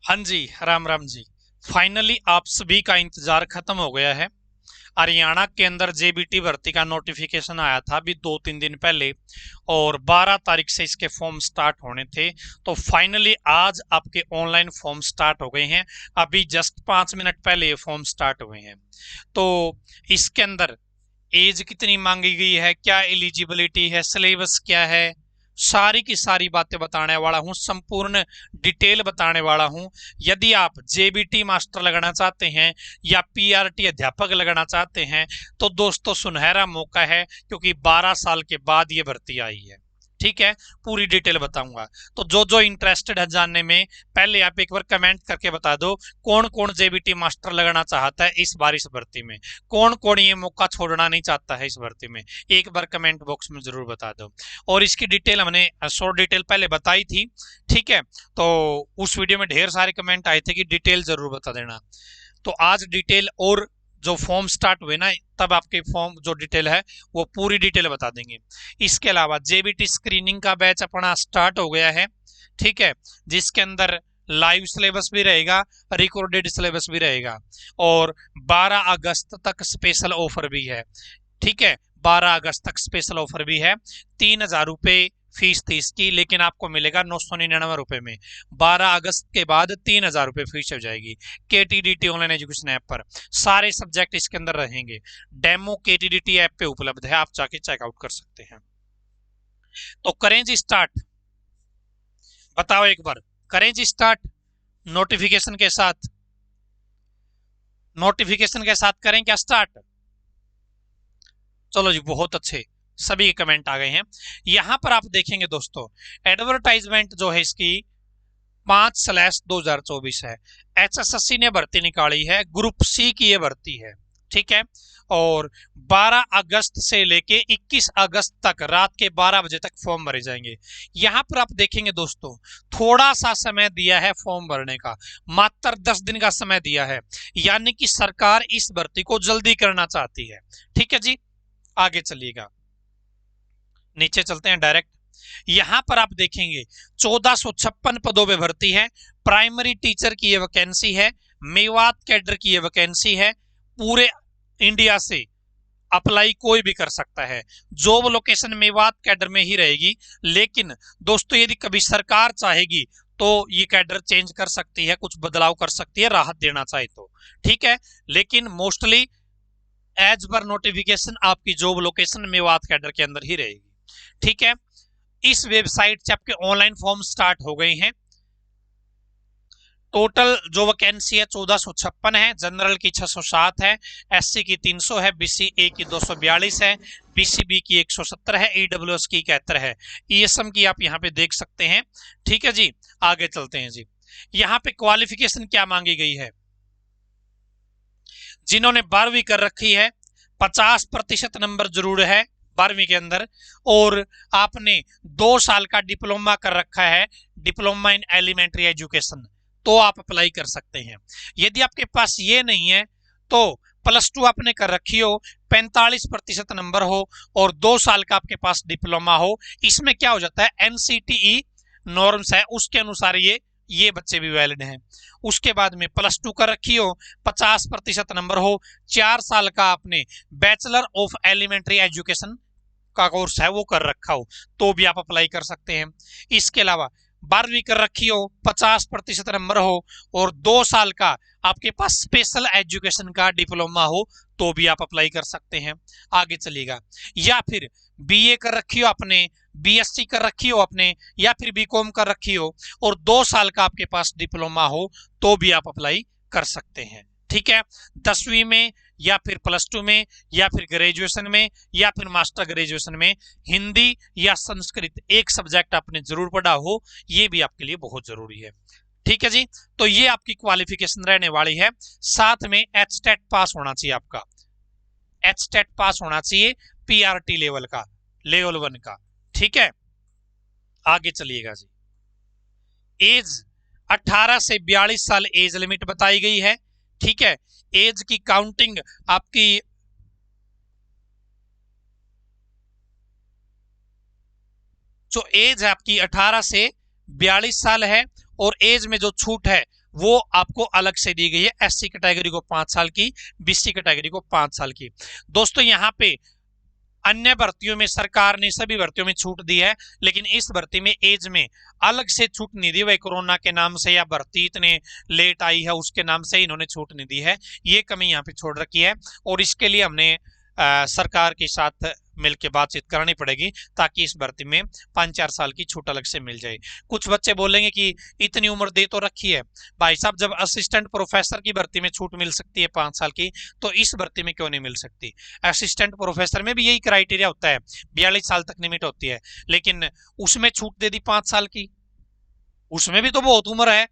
हाँ जी, राम राम जी। फाइनली आप सभी का इंतजार खत्म हो गया है। हरियाणा के अंदर जेबीटी भर्ती का नोटिफिकेशन आया था अभी 2-3 दिन पहले, और 12 तारीख से इसके फॉर्म स्टार्ट होने थे। तो फाइनली आज आपके ऑनलाइन फॉर्म स्टार्ट हो गए हैं। अभी जस्ट 5 मिनट पहले ये फॉर्म स्टार्ट हुए हैं। तो इसके अंदर एज कितनी मांगी गई है, क्या एलिजिबिलिटी है, सिलेबस क्या है, सारी की सारी बातें बताने वाला हूं, संपूर्ण डिटेल बताने वाला हूं। यदि आप जेबीटी मास्टर लगाना चाहते हैं या पीआरटी अध्यापक लगाना चाहते हैं तो दोस्तों सुनहरा मौका है, क्योंकि 12 साल के बाद ये भर्ती आई है। ठीक है, पूरी डिटेल बताऊंगा। तो जो जो इंटरेस्टेड है जानने में, पहले आप एक बार कमेंट करके बता दो कौन कौन जेबीटी मास्टर लगाना चाहता है इस बार इस भर्ती में। कौन कौन ये मौका छोड़ना नहीं चाहता है इस भर्ती में, एक बार कमेंट बॉक्स में जरूर बता दो। और इसकी डिटेल हमने शॉर्ट डिटेल पहले बताई थी। ठीक है, तो उस वीडियो में ढेर सारे कमेंट आए थे कि डिटेल जरूर बता देना। तो आज डिटेल, और जो फॉर्म स्टार्ट हुए ना तब आपके फॉर्म जो डिटेल है वो पूरी डिटेल बता देंगे। इसके अलावा जेबीटी स्क्रीनिंग का बैच अपना स्टार्ट हो गया है। ठीक है, जिसके अंदर लाइव सिलेबस भी रहेगा, रिकॉर्डेड सिलेबस भी रहेगा, और 12 अगस्त तक स्पेशल ऑफर भी है। ठीक है, 12 अगस्त तक स्पेशल ऑफर भी है। 3,000 रुपये फीस थी इसकी, लेकिन आपको मिलेगा 999 रुपए में। 12 अगस्त के बाद 3,000 रुपये फीस हो जाएगी। केटीडीटी ऑनलाइन एजुकेशन ऐप पर सारे सब्जेक्ट इसके अंदर रहेंगे। डेमो केटीडीटी ऐप पे उपलब्ध है, आप जाके चेकआउट कर सकते हैं। तो करें जी स्टार्ट, बताओ एक बार, करें जी स्टार्ट नोटिफिकेशन के साथ। नोटिफिकेशन के साथ करें क्या स्टार्ट? चलो जी, बहुत अच्छे, सभी कमेंट आ गए हैं। यहां पर आप देखेंगे दोस्तों, एडवर्टाइजमेंट जो है इसकी 5/2024 है। एचएसएससी ने भर्ती निकाली है, ग्रुप सी की ये भर्ती है। ठीक है, और 12 अगस्त से लेके 21 अगस्त तक रात के 12 बजे तक फॉर्म भरे जाएंगे। यहां पर आप देखेंगे दोस्तों, थोड़ा सा समय दिया है फॉर्म भरने का, मात्र 10 दिन का समय दिया है, यानी कि सरकार इस भर्ती को जल्दी करना चाहती है। ठीक है जी, आगे चलिएगा, नीचे चलते हैं डायरेक्ट। यहां पर आप देखेंगे 1456 पदों पे भर्ती है। प्राइमरी टीचर की ये वैकेंसी है, मेवात कैडर की ये वैकेंसी है। पूरे इंडिया से अप्लाई कोई भी कर सकता है। जॉब लोकेशन मेवात कैडर में ही रहेगी, लेकिन दोस्तों यदि कभी सरकार चाहेगी तो ये कैडर चेंज कर सकती है, कुछ बदलाव कर सकती है, राहत देना चाहे तो। ठीक है, लेकिन मोस्टली एज पर नोटिफिकेशन आपकी जॉब लोकेशन मेवात कैडर के अंदर ही रहेगी। ठीक है, इस वेबसाइट से आपके ऑनलाइन फॉर्म स्टार्ट हो गए हैं। टोटल जो वैकेंसी है 1456 है, जनरल की 607 है, एससी की 300 है, बीसी ए की 242 है, बीसीबी की 170 है, ईडब्ल्यूएस की 71 है, ईएसएम की आप यहाँ पे देख सकते हैं। ठीक है जी, आगे चलते हैं जी। यहाँ पे क्वालिफिकेशन क्या मांगी गई है? जिन्होंने 12वीं कर रखी है 50% नंबर जरूर है 12वीं के अंदर, और आपने 2 साल का डिप्लोमा कर रखा है, डिप्लोमा इन एलिमेंट्री एजुकेशन, तो आप अप्लाई कर सकते हैं। यदि आपके पास ये नहीं है तो +2 आपने कर रखी हो, 45% नंबर हो, और 2 साल का आपके पास डिप्लोमा हो। इसमें क्या हो जाता है, एनसीटीई नॉर्म्स है उसके अनुसार ये बच्चे भी वैलिड हैं। उसके बाद में +2 कर रखी हो, 50% नंबर हो, 4 साल का आपने बैचलर ऑफ एलिमेंट्री एजुकेशन का कोर्स है वो कर रखा हो, तो भी आप अप्लाई कर सकते हैं। इसके अलावा 12वीं कर रखी हो, 50% नंबर हो, और 2 साल का आपके पास स्पेशल एजुकेशन का डिप्लोमा हो, तो भी आप अप्लाई कर सकते हैं। आगे चलिएगा, या फिर बीए कर रखी हो आपने, बीएससी कर रखी हो आपने, या फिर बीकॉम कर रखी हो, और 2 साल का आपके पास डिप्लोमा हो, तो भी आप अप्लाई कर सकते हैं। ठीक है, 10वीं में या फिर +2 में या फिर ग्रेजुएशन में या फिर मास्टर ग्रेजुएशन में हिंदी या संस्कृत एक सब्जेक्ट आपने जरूर पढ़ा हो, ये भी आपके लिए बहुत जरूरी है। ठीक है जी, तो ये आपकी क्वालिफिकेशन रहने वाली है। साथ में एचटेट पास होना चाहिए आपका, एचटेट पास होना चाहिए पीआरटी लेवल का, लेवल 1 का। ठीक है, आगे चलिएगा जी। एज 18 से 42 साल एज लिमिट बताई गई है। ठीक है, एज की काउंटिंग आपकी जो एज है आपकी 18 से 42 साल है, और एज में जो छूट है वो आपको अलग से दी गई है। एससी कैटेगरी को 5 साल की, बीसी कैटेगरी को 5 साल की। दोस्तों यहाँ पे अन्य भर्तियों में सरकार ने सभी भर्तियों में छूट दी है, लेकिन इस भर्ती में एज में अलग से छूट नहीं दी। वही कोरोना के नाम से या भर्ती इतने लेट आई है उसके नाम से इन्होंने छूट नहीं दी है। ये कमी यहाँ पे छोड़ रखी है और इसके लिए हमने सरकार के साथ मिलकर बातचीत करनी पड़ेगी ताकि इस भर्ती में 5-4 साल की छूट अलग से मिल जाए। कुछ बच्चे बोलेंगे कि इतनी उम्र दे तो रखी है भाई साहब, जब असिस्टेंट प्रोफेसर की भर्ती में छूट मिल सकती है 5 साल की, तो इस भर्ती में क्यों नहीं मिल सकती। असिस्टेंट प्रोफेसर में भी यही क्राइटेरिया होता है, 42 साल तक लिमिट होती है, लेकिन उसमें छूट दे दी 5 साल की, उसमें भी तो बहुत उम्र है।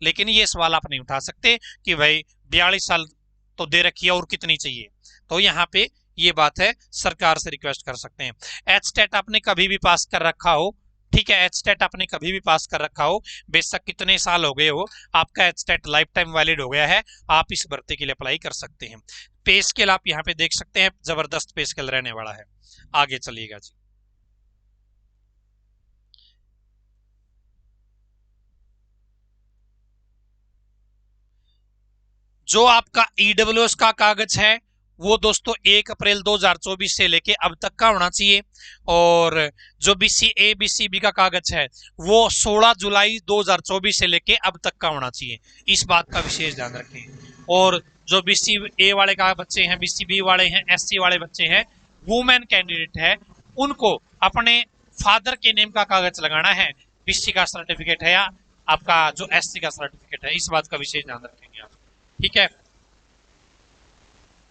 लेकिन ये सवाल आप नहीं उठा सकते कि भाई 42 साल तो दे रखी है और कितनी चाहिए। तो यहाँ पे ये बात है, सरकार से रिक्वेस्ट कर सकते हैं। एचटेट आपने कभी भी पास कर रखा हो, ठीक है, एचटेट आपने कभी भी पास कर रखा हो, बेशक कितने साल हो गए हो, आपका एचटेट लाइफ टाइम वैलिड हो गया है, आप इस भर्ती के लिए अप्लाई कर सकते हैं। पे स्केल आप यहाँ पे देख सकते हैं, जबरदस्त पे स्केल रहने वाला है। आगे चलिएगा जी। जो आपका ईडब्ल्यूएस का कागज है वो दोस्तों 1 अप्रैल 2024 से लेके अब तक का होना चाहिए, और जो बीसीए बीसीबी का कागज है वो 16 जुलाई 2024 से लेके अब तक का होना चाहिए। इस बात का विशेष ध्यान रखें। और जो बीसीए वाले का बच्चे हैं, बीसीबी वाले हैं, एससी वाले बच्चे हैं, वुमेन कैंडिडेट है, उनको अपने फादर के नेम का कागज लगाना है। बीसी का सर्टिफिकेट है या आपका जो एससी का सर्टिफिकेट है, इस बात का विशेष ध्यान रखेंगे आप, ठीक है।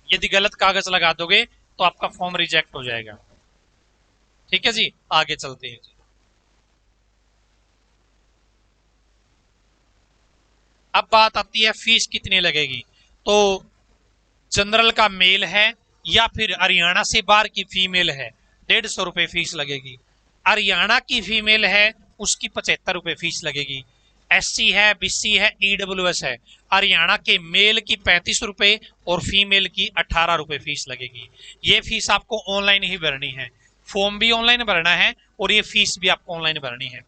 यदि गलत कागज लगा दोगे तो आपका फॉर्म रिजेक्ट हो जाएगा, ठीक है जी। आगे चलते हैं जी। अब बात आती है फीस कितनी लगेगी। तो जनरल का मेल है या फिर हरियाणा से बाहर की फीमेल है, 150 रुपए फीस लगेगी। हरियाणा की फीमेल है उसकी 75 रुपए फीस लगेगी। एससी है, बीसी है, ईडब्ल्यूएस है, हरियाणा के मेल की 35 रुपए और फीमेल की 18 रुपए फीस लगेगी। ये फीस आपको ऑनलाइन ही भरनी है, फॉर्म भी ऑनलाइन भरना है और ये फीस भी आपको ऑनलाइन भरनी है।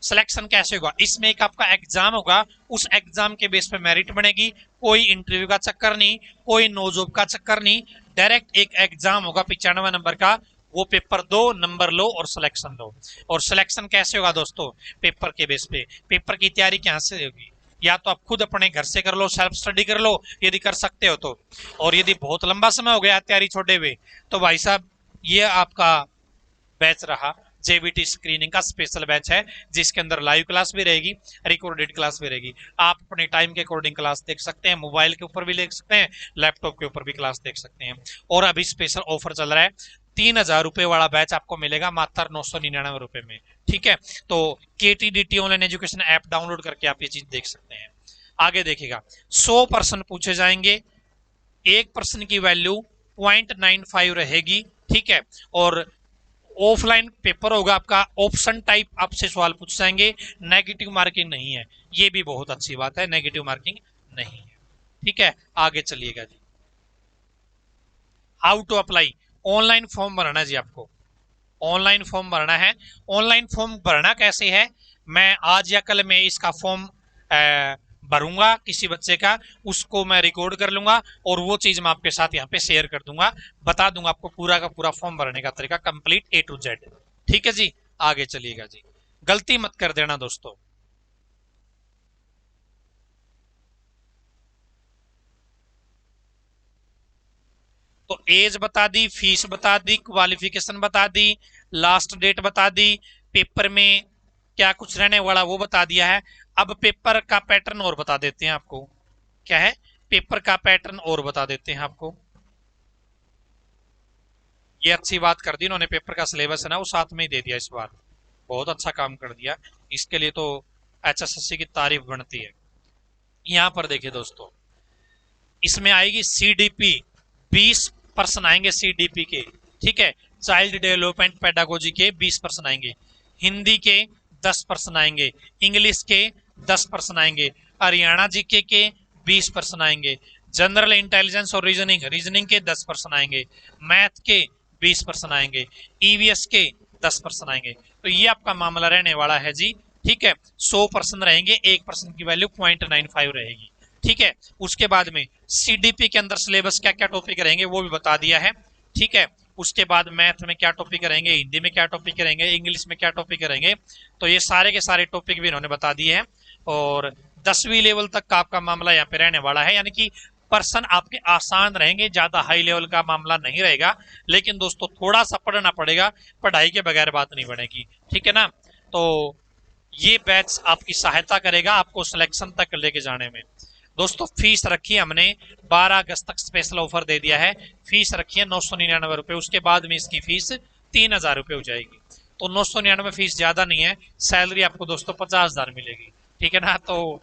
सिलेक्शन कैसे होगा, इसमें एक आपका एग्जाम होगा, उस एग्जाम के बेस पे मेरिट बनेगी। कोई इंटरव्यू का चक्कर नहीं, कोई नो जॉब का चक्कर नहीं, डायरेक्ट एक एग्जाम होगा 95 नंबर का, वो पेपर दो, नंबर लो और सिलेक्शन लो। और सिलेक्शन कैसे होगा दोस्तों, पेपर के बेस पे। पेपर की तैयारी क्या से होगी, या तो आप खुद अपने घर से कर लो, सेल्फ स्टडी कर लो यदि कर सकते हो तो, और यदि बहुत लंबा समय हो गया तैयारी छोड़े हुए तो भाई साहब ये आपका बैच रहा जेबीटी स्क्रीनिंग का स्पेशल बैच है, जिसके अंदर लाइव क्लास भी रहेगी, रिकॉर्डेड क्लास भी रहेगी। आप अपने टाइम के अकॉर्डिंग क्लास देख सकते हैं, मोबाइल के ऊपर भी देख सकते हैं, लैपटॉप के ऊपर भी क्लास देख सकते हैं। और अभी स्पेशल ऑफर चल रहा है, 3000 रुपए वाला बैच आपको मिलेगा मात्र 999 रुपए में, ठीक है। तो केटीडीटी ऑनलाइन एजुकेशन ऐप डाउनलोड करके आप ये चीज देख सकते हैं। आगे देखिएगा, 100 प्रश्न पूछे जाएंगे, एक प्रश्न की वैल्यू 0.95 रहेगी, ठीक है। और ऑफलाइन पेपर होगा आपका, ऑप्शन टाइप आपसे सवाल पूछ जाएंगे, नेगेटिव मार्किंग नहीं है, ये भी बहुत अच्छी बात है, नेगेटिव मार्किंग नहीं है, ठीक है। आगे चलिएगा जी। How to apply, online form भरना है जी आपको, ऑनलाइन फॉर्म भरना है। ऑनलाइन फॉर्म भरना कैसे है, मैं आज या कल में इसका फॉर्म भरूंगा किसी बच्चे का, उसको मैं रिकॉर्ड कर लूंगा और वो चीज मैं आपके साथ यहाँ पे शेयर कर दूंगा, बता दूंगा आपको पूरा का पूरा फॉर्म भरने का तरीका कंप्लीट A to Z, ठीक है जी। आगे चलिएगा जी, गलती मत कर देना दोस्तों। तो एज बता दी, फीस बता दी, क्वालिफिकेशन बता दी, लास्ट डेट बता दी, पेपर में क्या कुछ रहने वाला वो बता दिया है। अब पेपर का पैटर्न और बता देते हैं आपको, क्या है, पेपर का पैटर्न और बता देते हैं आपको। ये अच्छी बात कर दी इन्होंने, पेपर का सिलेबस है ना वो साथ में ही दे दिया इस बार, बहुत अच्छा काम कर दिया, इसके लिए तो एचएसएससी की तारीफ बनती है। यहां पर देखिए दोस्तों, इसमें आएगी सीडीपी, 20 पर्सन आएंगे सीडीपी के, ठीक है। चाइल्ड डेवलपमेंट पेडागोजी के 20 पर्सन आएंगे, हिंदी के 10 पर्सन आएंगे, इंग्लिश के 10 पर्सन आएंगे, हरियाणा जीके के 20 पर्सन आएंगे, जनरल इंटेलिजेंस और रीजनिंग, रीजनिंग के 10 पर्सन आएंगे, मैथ के 20 पर्सन आएंगे, ईवीएस के 10 पर्सन आएंगे। तो ये आपका मामला रहने वाला है जी ठीक है, 100% रहेंगे, 1% की वैल्यू 0.95 रहेगी। ठीक है, उसके बाद में सीडीपी के अंदर सिलेबस क्या क्या टॉपिक रहेंगे वो भी बता दिया है। ठीक है, उसके बाद मैथ में क्या टॉपिक रहेंगे, हिंदी में क्या टॉपिक रहेंगे, इंग्लिश में क्या टॉपिक रहेंगे, तो ये सारे के सारे टॉपिक भी इन्होंने बता दिए हैं। और 10वीं लेवल तक का आपका मामला यहाँ पे रहने वाला है, यानी कि पर्सन आपके आसान रहेंगे, ज्यादा हाई लेवल का मामला नहीं रहेगा। लेकिन दोस्तों थोड़ा सा पढ़ना पड़ेगा, पढ़ाई के बगैर बात नहीं बनेगी। ठीक है ना, तो ये बैच आपकी सहायता करेगा आपको सिलेक्शन तक लेके जाने में। दोस्तों फीस रखी है हमने 12 अगस्त तक स्पेशल ऑफर दे दिया है, फीस रखी है 999 रुपए, उसके बाद में इसकी फीस 3000 रुपए हो जाएगी। तो 999 फीस ज्यादा नहीं है, सैलरी आपको दोस्तों 50,000 मिलेगी। ठीक है ना, तो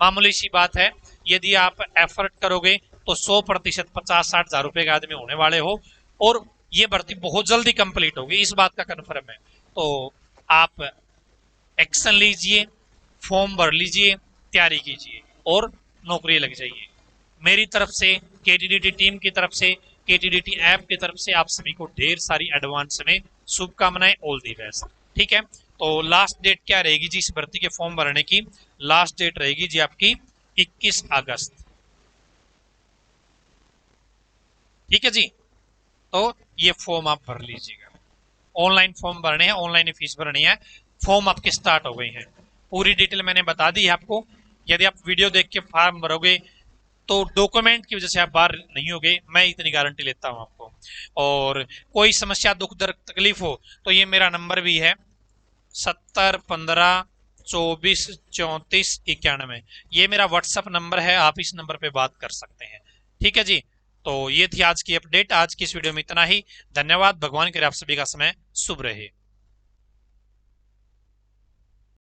मामूली सी बात है। यदि आप एफर्ट करोगे तो 100% 50-60 हजार रुपए का आदमी होने वाले हो, और ये भर्ती बहुत जल्दी कंप्लीट होगी, इस बात का कन्फर्म है। तो आप एक्शन लीजिए, फॉर्म भर लीजिए, तैयारी कीजिए और नौकरी लग जाइए। मेरी तरफ से, केटीडीटी टीम की तरफ से, केटीडीटी ऐप की तरफ से आप सभी को ढेर सारी एडवांस में शुभकामनाएं, ऑल दी बेस्ट। ठीक है, तो लास्ट डेट क्या रहेगी जी इस भर्ती के फॉर्म भरने की? लास्ट डेट रहेगी जी आपकी 21 अगस्त। ठीक है जी, तो ये फॉर्म आप भर लीजिएगा। ऑनलाइन फॉर्म भरने हैं, ऑनलाइन ही फीस भरनी है। फॉर्म आपके स्टार्ट हो गई है, पूरी डिटेल मैंने बता दी है आपको। यदि आप वीडियो देख के फॉर्म भरोगे तो डॉक्यूमेंट की वजह से आप बाहर नहीं होगे, मैं इतनी गारंटी लेता हूं आपको। और कोई समस्या, दुख दर्द, तकलीफ हो तो ये मेरा नंबर भी है 7015243491, ये मेरा व्हाट्सएप नंबर है, आप इस नंबर पे बात कर सकते हैं। ठीक है जी, तो ये थी आज की अपडेट। आज की इस वीडियो में इतना ही, धन्यवाद। भगवान करे आप सभी का समय शुभ रहे।